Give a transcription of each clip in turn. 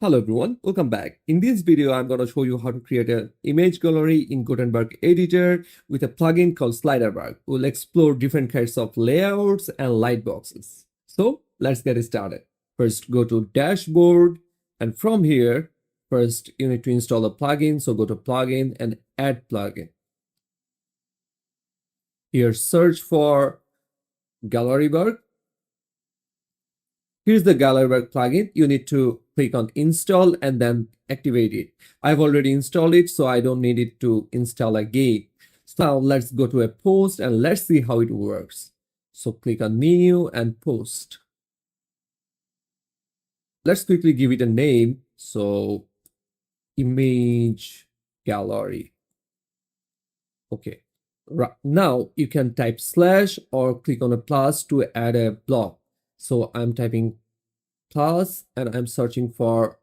Hello everyone, welcome back. In this video, I'm going to show you how to create an image gallery in Gutenberg editor with a plugin called Lightbox. We'll explore different kinds of layouts and lightboxes. So let's get started. First, go to dashboard, and from here, first you need to install a plugin. So go to plugin and add plugin. Here, search for Galleryberg. Here's the Galleryberg plugin. You need to click on install and then activate it. I've already installed it, so I don't need it to install again. So now let's go to a post and let's see how it works. So click on new and post. Let's quickly give it a name. So image gallery. Okay. Right now you can type slash or click on a plus to add a block. So I'm typing plus and I'm searching for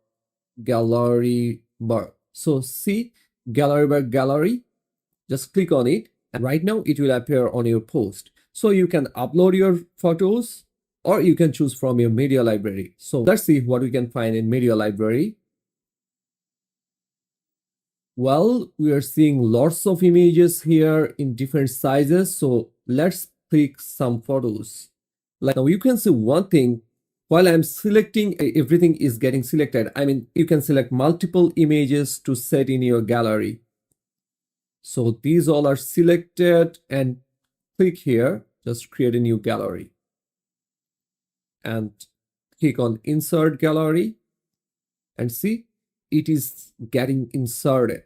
Galleryberg. So see Galleryberg gallery, just click on it and right now it will appear on your post. So you can upload your photos or you can choose from your media library. So let's see what we can find in media library. Well, we are seeing lots of images here in different sizes. So let's click some photos. Like now you can see one thing, while I'm selecting, everything is getting selected. I mean, you can select multiple images to set in your gallery. So these all are selected and click here, just create a new gallery. And click on insert gallery and see it is getting inserted.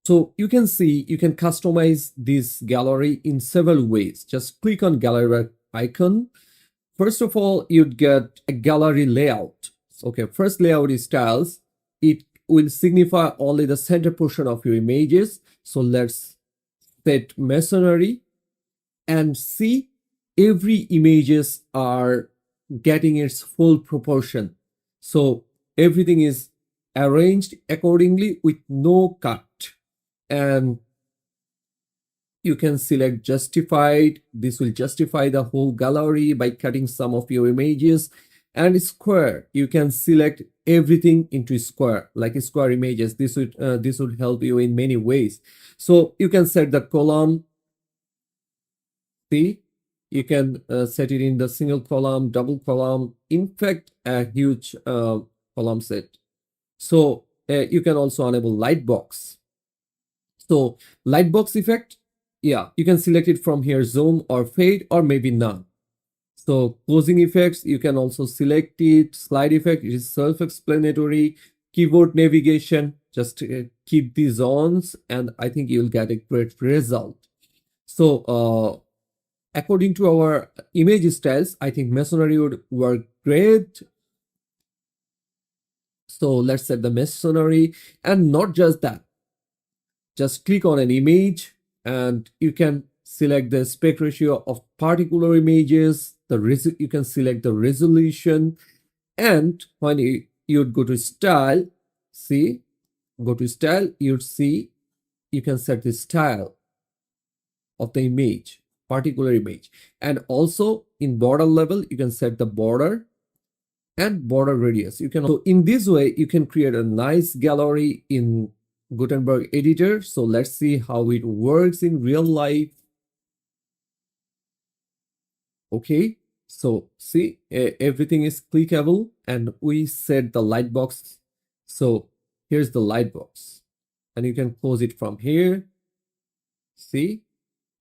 So you can see you can customize this gallery in several ways. Just click on Galleryberg icon. First of all, you'd get a gallery layout. Okay, first layout is styles. It will signify only the center portion of your images. So let's set masonry and see every images are getting its full proportion. So everything is arranged accordingly with no cut. And you can select justified. This will justify the whole gallery by cutting some of your images. And square, you can select everything into square, like square images. This would help you in many ways. So you can set the column. See, you can set it in the single column, double column, in fact, a huge column set. So you can also enable Lightbox. So Lightbox effect, yeah, you can select it from here, zoom or fade or maybe none. So closing effects, you can also select it. Slide effect, it is self-explanatory. Keyboard navigation, just keep these on and I think you'll get a great result. So according to our image styles, I think masonry would work great. So let's set the masonry, and not just that. Just click on an image and you can select the aspect ratio of particular images. You can select the resolution, and when you'd go to style, see, go to style, you'd see you can set the style of the image, particular image, and also in border level you can set the border and border radius. You can, so in this way you can create a nice gallery in Gutenberg editor. So let's see how it works in real life. Okay, so see, everything is clickable and we set the lightbox. So here's the lightbox and you can close it from here. See,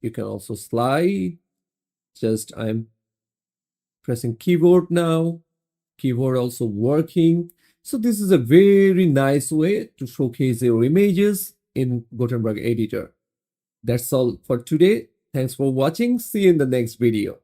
you can also slide. Just I'm pressing keyboard now. Keyboard also working. So this is a very nice way to showcase your images in Gutenberg editor. That's all for today. Thanks for watching. See you in the next video.